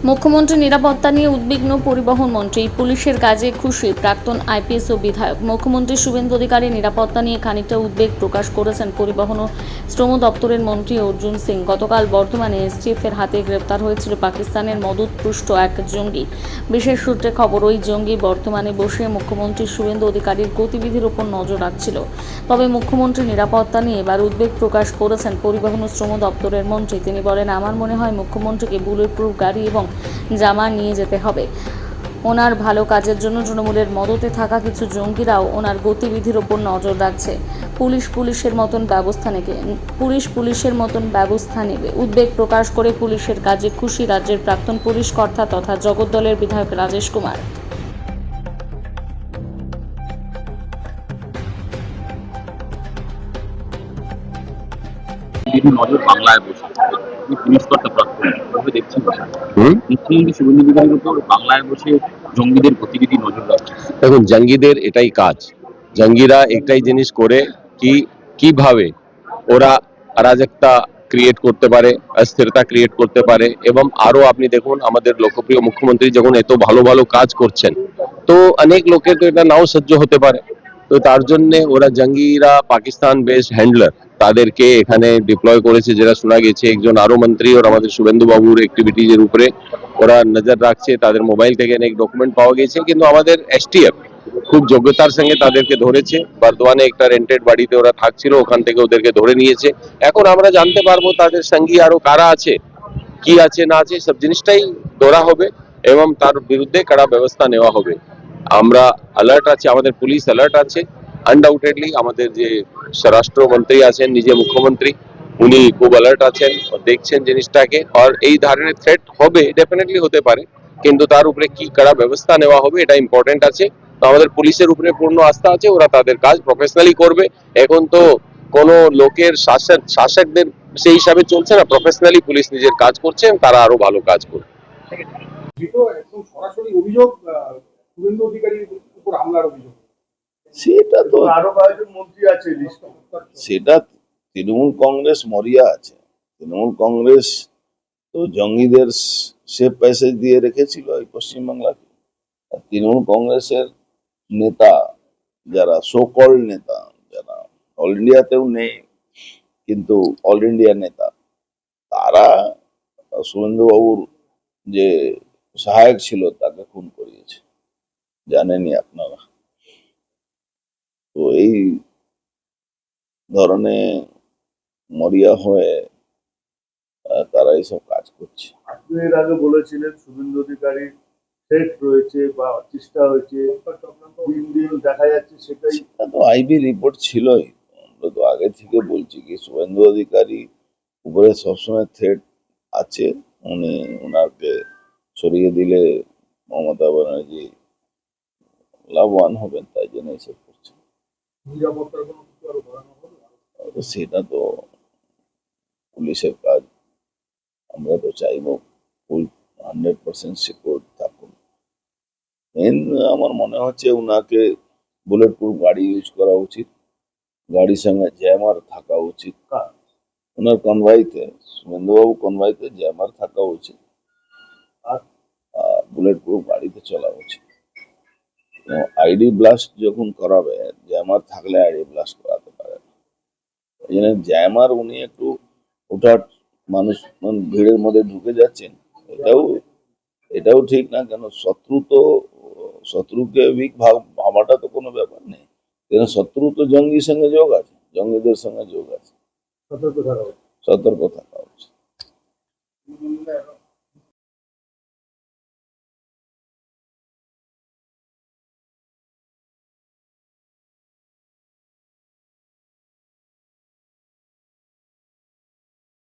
মুখ্যমন্ত্রী নিরাপত্তা নিয়ে উদ্বিগ্ন পরিবহন মন্ত্রী। পুলিশের কাজে খুশি প্রাক্তন আইপিএস ও বিধায়ক। মুখ্যমন্ত্রী শুভেন্দু অধিকারী নিরাপত্তা নিয়ে খানিকটা উদ্বেগ প্রকাশ করেছেন পরিবহন ও শ্রম দপ্তরের মন্ত্রী অর্জুন সিং। গতকাল বর্ধমানে এসটিএফ এর হাতে গ্রেপ্তার হয়েছিল পাকিস্তানের মদতপুষ্ট এক জঙ্গি। বিশেষ সূত্রে খবর, ওই জঙ্গি বর্তমানে বসে মুখ্যমন্ত্রী শুভেন্দু অধিকারীর গতিবিধির উপর নজর রাখছিল। তবে মুখ্যমন্ত্রী নিরাপত্তা নিয়ে এবার উদ্বেগ প্রকাশ করেছেন পরিবহন ও শ্রম দপ্তরের মন্ত্রী। তিনি বলেন, আমার মনে হয় মুখ্যমন্ত্রীকে বুলেট প্রুফ গাড়ি এবং জামা নিয়ে যেতে হবে। ওনার ভালো কাজের জন্য তৃণমূলের মদতে থাকা কিছু জঙ্গিরাও ওনার গতিবিধির ওপর নজর রাখছে। পুলিশের মতন ব্যবস্থা নেবে। উদ্বেগ প্রকাশ করে পুলিশের কাজে খুশি রাজ্যের প্রাক্তন পুলিশ কর্তা তথা জগদ্দলের বিধায়ক রাজেশ কুমার। নজর বাংলায় বসে পুলিশ কর্তা প্রাক্তন ভাবে দেখছেন মুখ্যমন্ত্রী শুভেন্দু অধিকারীর উপর বাংলায় বসে জঙ্গিদের গতিবিধি নজর রাখছে। দেখুন, জঙ্গিদের এটাই কাজ। জঙ্গিরা একটাই জিনিস করে, কিভাবে ওরা অরাজকতা ক্রিয়েট করতে পারে, অস্থিরতা ক্রিয়েট করতে পারে। এবং আরো আপনি দেখুন, আমাদের লোকপ্রিয় মুখ্যমন্ত্রী যখন এত ভালো ভালো কাজ করছেন, তো অনেক লোকের তো এটা নাও সহ্য হতে পারে। তো তার জন্য ওরা জঙ্গিরা পাকিস্তান বেসড হ্যান্ডলার তাদেরকে এখানে ডিপ্লয় করেছে, যেটা শোনা গেছে। একজন আরো মন্ত্রী ওর আমাদের শুভেন্দু বাবুর অ্যাক্টিভিটিজের উপরে ওরা নজর রাখছে। তাদের মোবাইল থেকে অনেক ডকুমেন্ট পাওয়া গেছে, কিন্তু আমাদের এসটিএফ খুব যোগ্যতার সঙ্গে তাদেরকে ধরেছে। বর্ধমানে একটা রেন্টেড বাড়িতে ওরা থাকছিল, ওখান থেকে ওদেরকে ধরে নিয়েছে। এখন আমরা জানতে পারবো তাদের সঙ্গী আরো কারা আছে, কি আছে না আছে, সব জিনিসটাই ধরা হবে এবং তার বিরুদ্ধে কড়া ব্যবস্থা নেওয়া হবে। আমরা অ্যালার্ট আছে, আমাদের পুলিশ অ্যালার্ট আছে। আনডাউটেডলি আমাদের যে স্বরাষ্ট্রমন্ত্রী আছেন, নিজে মুখ্যমন্ত্রী, উনি খুব অ্যালার্ট আছেন, দেখছেন জিনিসটাকে। আর এই ধরনের থ্রেট হবে, ডেফিনেটলি হতে পারে, কিন্তু তার উপরে কি কড়া ব্যবস্থা নেওয়া হবে এটা ইম্পর্টেন্ট আছে। তো আমাদের পুলিশের উপরে পূর্ণ আস্থা আছে, ওরা তাদের কাজ প্রফেশনালি করবে। এখন তো কোনো লোকের শাসকদের সেই হিসাবে চলছে না, প্রফেশনালি পুলিশ নিজের কাজ করছে, তারা আরো ভালো কাজ করবে। সরাসরি অভিযোগ শুভেন্দু অধিকারীর উপর হামলার অভিযোগ, সেটা তো আরো কয়েকজন মন্ত্রী আছে সেটা তৃণমূল কংগ্রেস মরিয়া আছে। তৃণমূল কংগ্রেস তো জঙ্গিদের সে প্যাসেজ দিয়ে রেখেছিল এই পশ্চিমবাংলাকে। তৃণমূল কংগ্রেসের নেতা, যারা সো কল্ড নেতা, যারা অল ইন্ডিয়াতেও নেই কিন্তু অল ইন্ডিয়া নেতা, তারা শুভেন্দু বাবুর যে সহায়ক ছিল তাকে খুন করিয়েছে, জানেনই আপনারা। তো এই ধরনের মরিয়া হয়ে তারা এইসব কাজ করছে। আপনি এর আগে বলেছিলেন শুভেন্দু অধিকারী থ্রেট রয়েছে বা চেষ্টা হয়েছে, দিন দিন দেখা যাচ্ছে সেটাই। তো আইবি রিপোর্ট ছিলই, আমরা তো আগে থেকে বলছি কি শুভেন্দু অধিকারী উপরে সবসময় থ্রেট আছে। ওনাকে সরিয়ে দিলে মমতা ব্যানার্জি লাভবান হবেন, তাই জন্য এসব করছে। নিরাপত্তার কোনো কিছু আরো বাড়ানো হবে? সেটা তো পুলিশের কাজ, আমরা তো চাইবো ফুল 100% সিকিউর থাকুন। আমার মনে হচ্ছে উনাকে বুলেট প্রুফ গাড়ি ইউজ করা উচিত, গাড়ির সঙ্গে জ্যামার থাকা উচিত। ওনার কনভয়তে, শুভেন্দুবাবু কনভয়তে জ্যামার থাকা উচিত, আর বুলেট প্রুফ গাড়িতে চলা উচিত। আইডি ব্লাস্ট যখন করাবে, জ্যামার থাকলে আইডি ব্লাস্ট করাতে পারে না। এই জন্য জ্যামার উনি একটু ওঠার, মানুষ ভিড়ের মধ্যে ঢুকে যাচ্ছেন, এটাও ঠিক না। কেন শত্রুকে উইক ভাবাটা তো কোনো ব্যাপার নেই, কেন শত্রু তো জঙ্গির সঙ্গে যোগ আছে, জঙ্গিদের সঙ্গে যোগ আছে। সতর্ক থাকা সতর্ক থাকা উচিত।